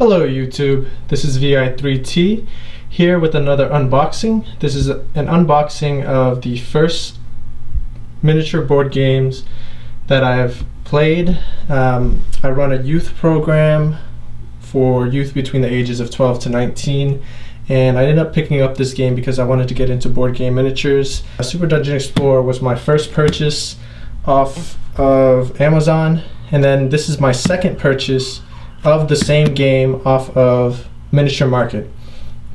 Hello YouTube, this is vi3t here with another unboxing. This is an unboxing of the first miniature board games that I've played. I run a youth program for youth between the ages of 12 to 19, and I ended up picking up this game because I wanted to get into board game miniatures. Super Dungeon Explorer was my first purchase off of Amazon, and then this is my second purchase of the same game off of Miniature Market.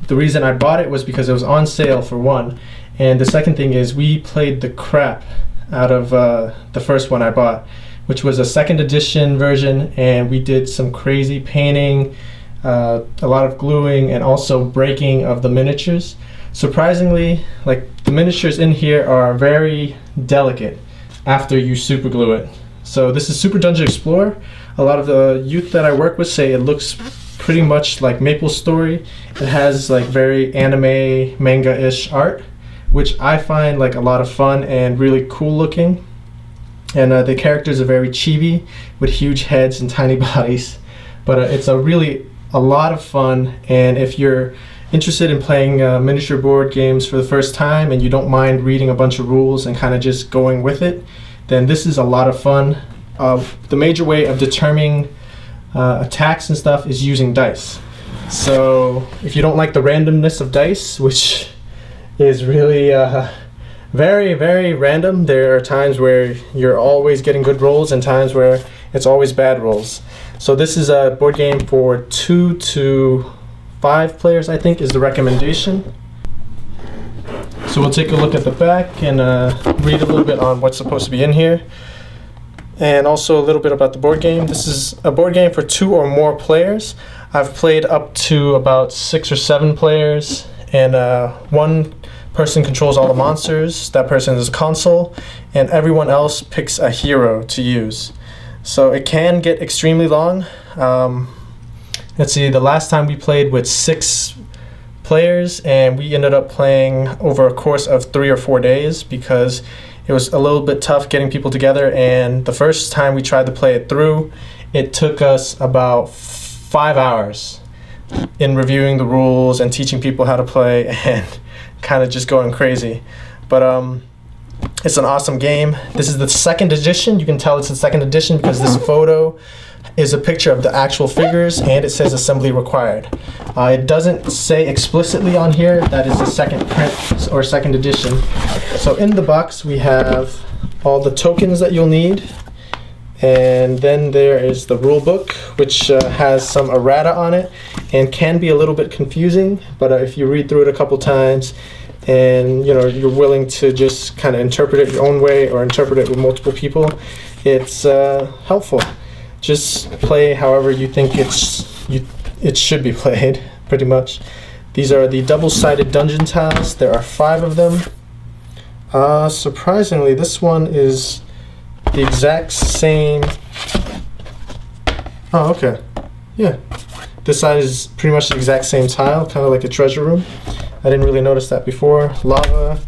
The reason I bought it was because it was on sale, for one, and the second thing is we played the crap out of the first one I bought, which was a second edition version, and we did some crazy painting, a lot of gluing, and also breaking of the miniatures. Surprisingly, like, the miniatures in here are very delicate after you super glue it. So this is Super Dungeon Explorer. A lot of the youth that I work with say it looks pretty much like MapleStory. It has like very anime, manga-ish art, which I find like a lot of fun and really cool looking. And the characters are very chibi with huge heads and tiny bodies. But it's a lot of fun, and if you're interested in playing miniature board games for the first time and you don't mind reading a bunch of rules and kind of just going with it, then this is a lot of fun. The major way of determining attacks and stuff is using dice. So if you don't like the randomness of dice, which is really very, very random, there are times where you're always getting good rolls and times where it's always bad rolls. So this is a board game for 2 to 5 players, I think, is the recommendation. So we'll take a look at the back and read a little bit on what's supposed to be in here, and also a little bit about the board game. This is a board game for 2 or more players. I've played up to about 6 or 7 players, and one person controls all the monsters. That person is a console, and everyone else picks a hero to use. So it can get extremely long. Let's see, the last time we played with 6 players, and we ended up playing over a course of 3 or 4 days because it was a little bit tough getting people together. And the first time we tried to play it through, it took us about 5 hours in reviewing the rules and teaching people how to play and kind of just going crazy. But it's an awesome game. This is the second edition. You can tell it's the second edition because this photo is a picture of the actual figures, and it says assembly required. It doesn't say explicitly on here that is the second print or second edition. So in the box we have all the tokens that you'll need, and then there is the rule book, which has some errata on it and can be a little bit confusing, but if you read through it a couple times and you're willing to just kind of interpret it your own way or interpret it with multiple people, it's helpful. Just play however you think it should be played, pretty much. These are the double-sided dungeon tiles. There are 5 of them. Surprisingly, this one is the exact same. Oh, okay. Yeah. This side is pretty much the exact same tile, kind of like a treasure room. I didn't really notice that before. Lava,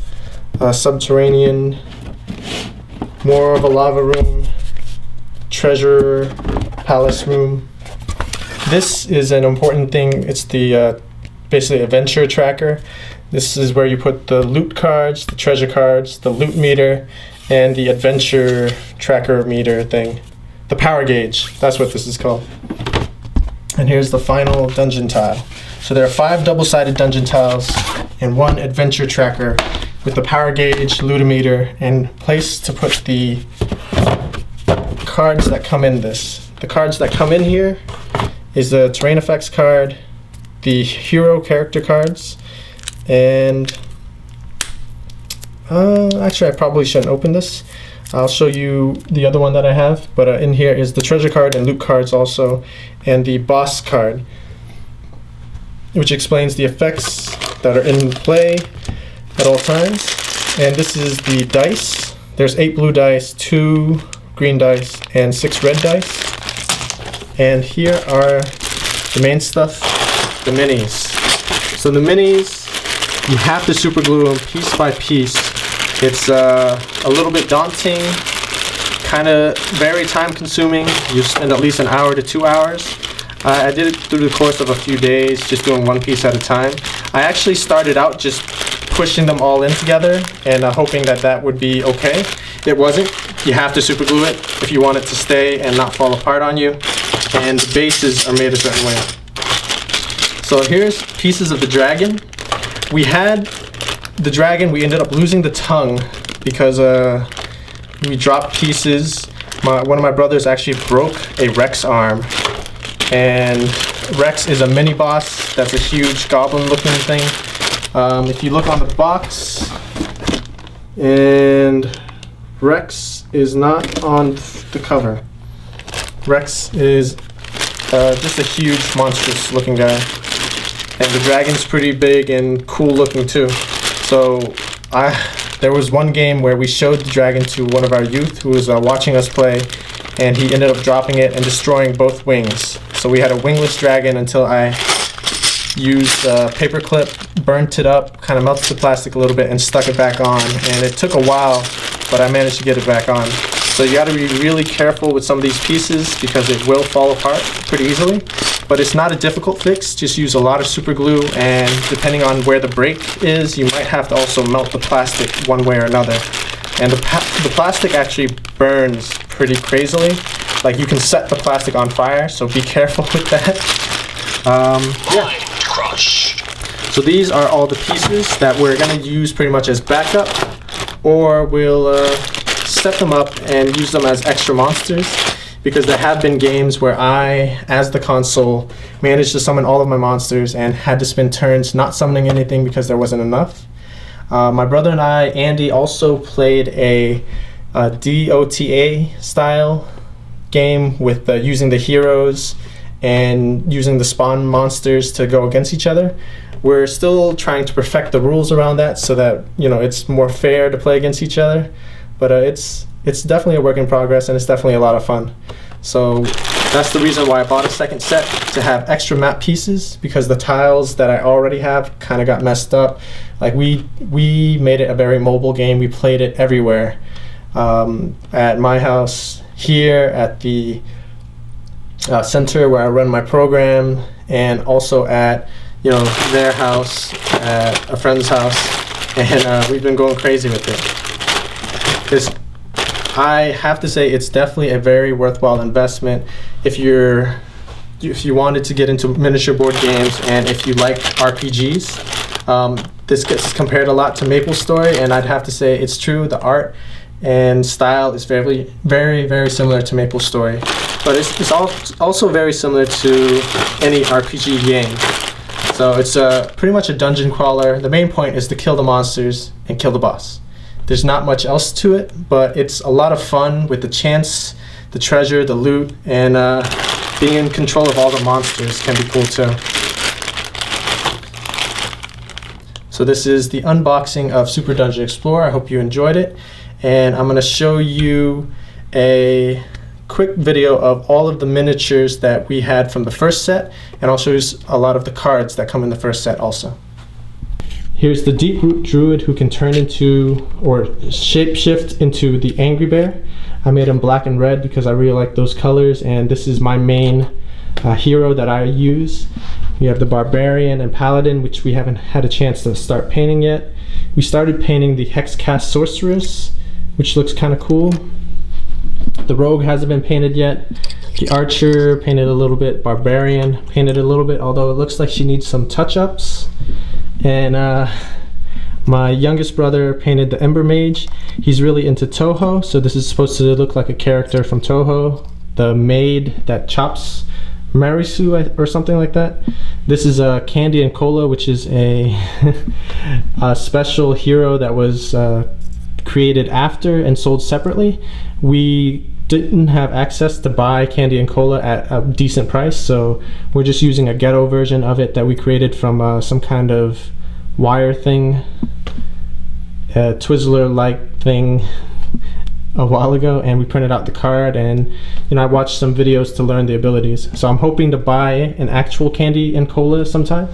subterranean, more of a lava room, treasure palace room. This is an important thing. It's the basically adventure tracker. This is where you put the loot cards, the treasure cards, the loot meter, and the adventure tracker meter thing. The power gauge, that's what this is called. And here's the final dungeon tile. So there are 5 double-sided dungeon tiles and 1 adventure tracker with the power gauge, lootometer, and place to put the cards that come in this. The cards that come in here is the terrain effects card, the hero character cards, and actually I probably shouldn't open this. I'll show you the other one that I have, but in here is the treasure card and loot cards also, and the boss card, which explains the effects that are in play at all times. And this is the dice. There's 8 blue dice, 2 green dice, and 6 red dice. And here are the main stuff, the minis. So the minis, you have to super glue them piece by piece. It's a little bit daunting, kind of very time consuming. You spend at least an hour to 2 hours. I did it through the course of a few days, just doing one piece at a time. I actually started out just pushing them all in together and hoping that that would be okay. It wasn't. You have to super glue it if you want it to stay and not fall apart on you. And the bases are made a certain way. So here's pieces of the dragon. We had the dragon, we ended up losing the tongue because we dropped pieces. One of my brothers actually broke a Rex arm. And Rex is a mini boss. That's a huge goblin looking thing. If you look on the box, and Rex is not on the cover. Rex is just a huge monstrous looking guy. And the dragon's pretty big and cool looking too. So there was one game where we showed the dragon to one of our youth who was watching us play, and he ended up dropping it and destroying both wings. So we had a wingless dragon until I used a paper clip, burnt it up, kind of melted the plastic a little bit and stuck it back on. And it took a while, but I managed to get it back on. So you gotta be really careful with some of these pieces because it will fall apart pretty easily. But it's not a difficult fix, just use a lot of super glue, and depending on where the break is, you might have to also melt the plastic one way or another. And the plastic actually burns pretty crazily. Like, you can set the plastic on fire, so be careful with that. Yeah. Crush. So these are all the pieces that we're gonna use pretty much as backup, or we'll set them up and use them as extra monsters, because there have been games where I, as the console, managed to summon all of my monsters and had to spend turns not summoning anything because there wasn't enough. My brother and I, Andy, also played a DOTA style game with using the heroes and using the spawn monsters to go against each other. We're still trying to perfect the rules around that so that, you know, it's more fair to play against each other. But it's definitely a work in progress, and it's definitely a lot of fun. So that's the reason why I bought a second set, to have extra map pieces, because the tiles that I already have kind of got messed up. Like, we made it a very mobile game. We played it everywhere. At my house, here at the center where I run my program, and also at, you know, their house, at a friend's house, and we've been going crazy with it. I have to say, it's definitely a very worthwhile investment if you wanted to get into miniature board games and if you like RPGs. This gets compared a lot to MapleStory, and I'd have to say it's true. The art and style is very, very, very similar to MapleStory, but it's also very similar to any RPG game. So it's pretty much a dungeon crawler. The main point is to kill the monsters and kill the boss. There's not much else to it, but it's a lot of fun with the chance, the treasure, the loot, and being in control of all the monsters can be cool too. So this is the unboxing of Super Dungeon Explorer. I hope you enjoyed it. And I'm going to show you a quick video of all of the miniatures that we had from the first set, and I'll show you a lot of the cards that come in the first set also. Here's the Deep Root Druid who can turn into, or shapeshift into, the Angry Bear. I made him black and red because I really like those colors, and this is my main hero that I use. We have the Barbarian and Paladin, which we haven't had a chance to start painting yet. We started painting the Hexcast Sorceress, which looks kind of cool. The Rogue hasn't been painted yet. The Archer painted a little bit. Barbarian painted a little bit, although it looks like she needs some touch-ups. And my youngest brother painted the Ember Mage. He's really into Toho, so this is supposed to look like a character from Toho. The maid that chops Marisu or something like that. This is Candy and Cola, which is a special hero that was created after and sold separately. We didn't have access to buy Candy and Cola at a decent price, so we're just using a ghetto version of it that we created from some kind of wire thing, a Twizzler-like thing a while ago, and we printed out the card, and I watched some videos to learn the abilities. So I'm hoping to buy an actual Candy and Cola sometime.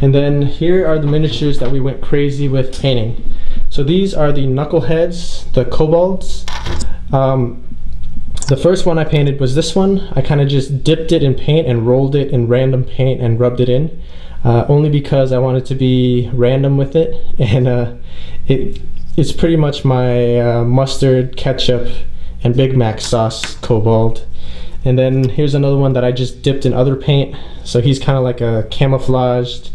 And then here are the miniatures that we went crazy with painting. So these are the Knuckleheads, the Kobolds. The first one I painted was this one. I kind of just dipped it in paint and rolled it in random paint and rubbed it in, only because I wanted to be random with it. And it's pretty much my mustard, ketchup, and Big Mac sauce kobold. And then here's another one that I just dipped in other paint. So he's kind of like a camouflaged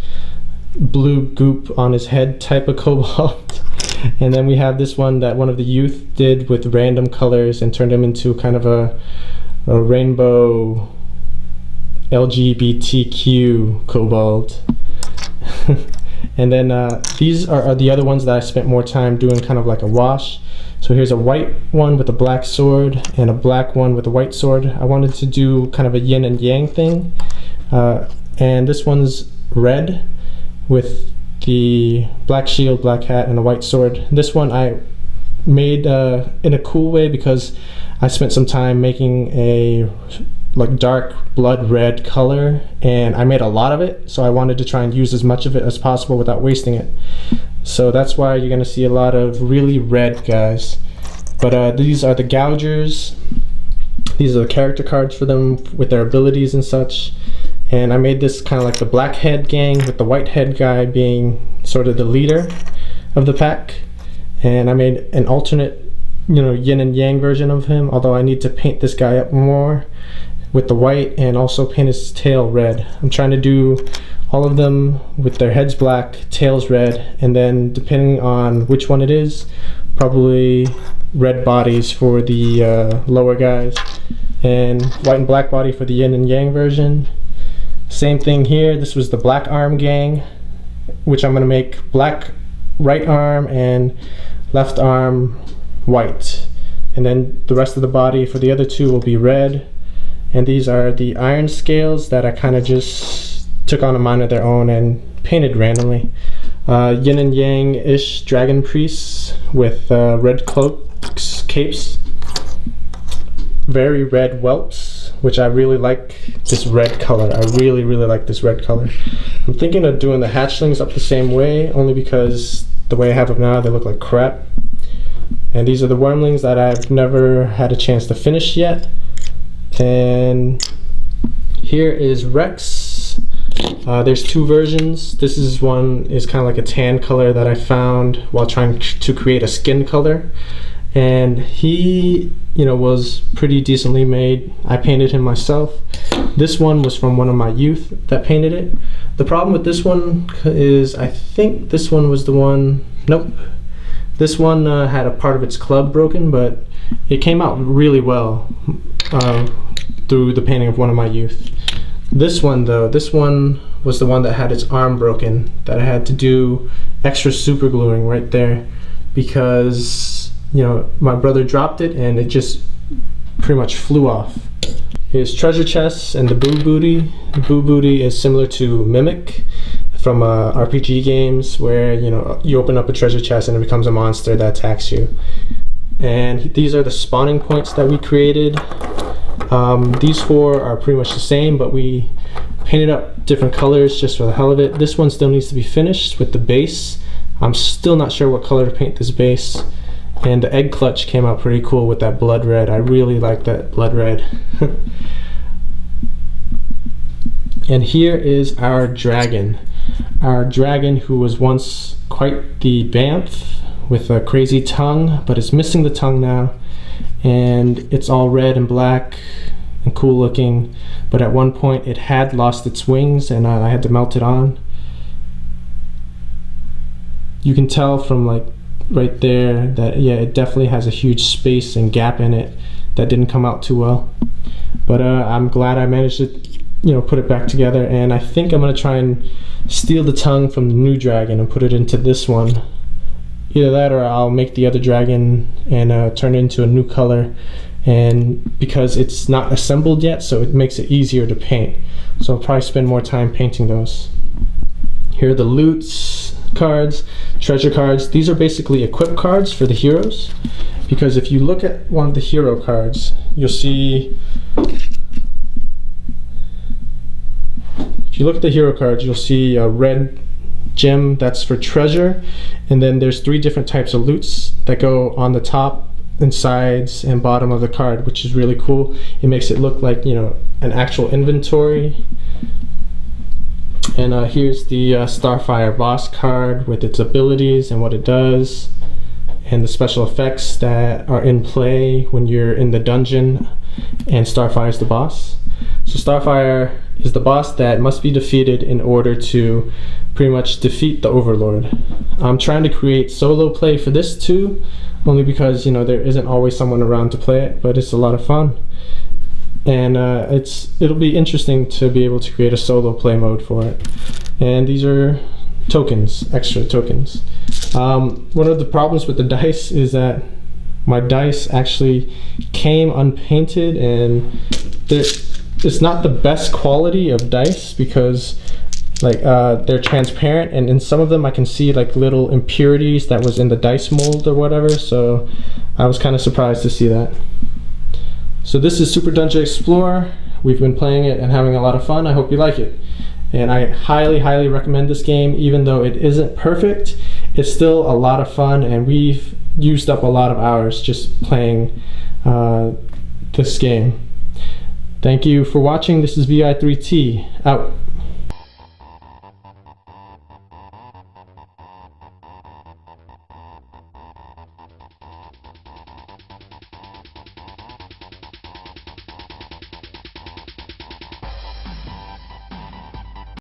blue goop on his head type of kobold. And then we have this one that one of the youth did with random colors and turned him into kind of a rainbow LGBTQ kobold. And then these are the other ones that I spent more time doing kind of like a wash. So here's a white one with a black sword and a black one with a white sword. I wanted to do kind of a yin and yang thing. And this one's red with the black shield, black hat, and a white sword. This one I made in a cool way because I spent some time making a like dark blood red color, and I made a lot of it, so I wanted to try and use as much of it as possible without wasting it. So that's why you're gonna see a lot of really red guys. But these are the gougers. These are the character cards for them with their abilities and such. And I made this kind of like the black head gang with the white head guy being sort of the leader of the pack. And I made an alternate, yin and yang version of him, although I need to paint this guy up more with the white and also paint his tail red. I'm trying to do all of them with their heads black, tails red, and then depending on which one it is, probably red bodies for the lower guys and white and black body for the yin and yang version. Same thing here. This was the black arm gang, which I'm going to make black right arm and left arm white, and then the rest of the body for the other two will be red. And these are the iron scales that I kind of just took on a mind of their own and painted randomly. Yin and yang-ish dragon priests with red cloaks, capes, very red whelps, which I really like this red color. I really like this red color. I'm thinking of doing the hatchlings up the same way, only because the way I have them now, they look like crap. And these are the wormlings that I've never had a chance to finish yet. And here is Rex. There's two versions. This is one is kind of like a tan color that I found while trying to create a skin color, and he was pretty decently made. I painted him myself. This one was from one of my youth that painted it. The problem with this one is I think this one was the one. Nope, this one had a part of its club broken, but it came out really well through the painting of one of my youth. This one though, this one was the one that had its arm broken, that I had to do extra super gluing right there because my brother dropped it and it just pretty much flew off. Here's treasure chests and the boo booty. The boo booty is similar to Mimic from RPG games where you open up a treasure chest and it becomes a monster that attacks you. And these are the spawning points that we created. These four are pretty much the same, but we painted up different colors just for the hell of it. This one still needs to be finished with the base. I'm still not sure what color to paint this base. And the egg clutch came out pretty cool with that blood red. I really like that blood red. And here is our dragon. Our dragon who was once quite the bamf with a crazy tongue, but it's missing the tongue now. And it's all red and black and cool looking, but at one point it had lost its wings and I had to melt it on. You can tell from like right there that it definitely has a huge space and gap in it that didn't come out too well, but I'm glad I managed to put it back together. And I think I'm gonna try and steal the tongue from the new dragon and put it into this one. Either that or I'll make the other dragon and turn it into a new color, and because it's not assembled yet, so it makes it easier to paint, so I'll probably spend more time painting those. Here are the loots cards, treasure cards. These are basically equip cards for the heroes, because if you look at one of the hero cards, you'll see a red gem that's for treasure, and then there's 3 different types of loots that go on the top and sides and bottom of the card, which is really cool. It makes it look like, you know, an actual inventory. And here's the Starfire boss card with its abilities and what it does, and the special effects that are in play when you're in the dungeon and Starfire is the boss. So Starfire is the boss that must be defeated in order to pretty much defeat the Overlord. I'm trying to create solo play for this too, only because, you know, there isn't always someone around to play it, but it's a lot of fun. And it'll be interesting to be able to create a solo play mode for it. And these are tokens, extra tokens. One of the problems with the dice is that my dice actually came unpainted, and it's not the best quality of dice because like they're transparent, and in some of them I can see like little impurities that was in the dice mold or whatever, so I was kind of surprised to see that. So this is Super Dungeon Explorer. We've been playing it and having a lot of fun. I hope you like it. And I highly recommend this game. Even though it isn't perfect, it's still a lot of fun, and we've used up a lot of hours just playing this game. Thank you for watching. This is vi3t, out.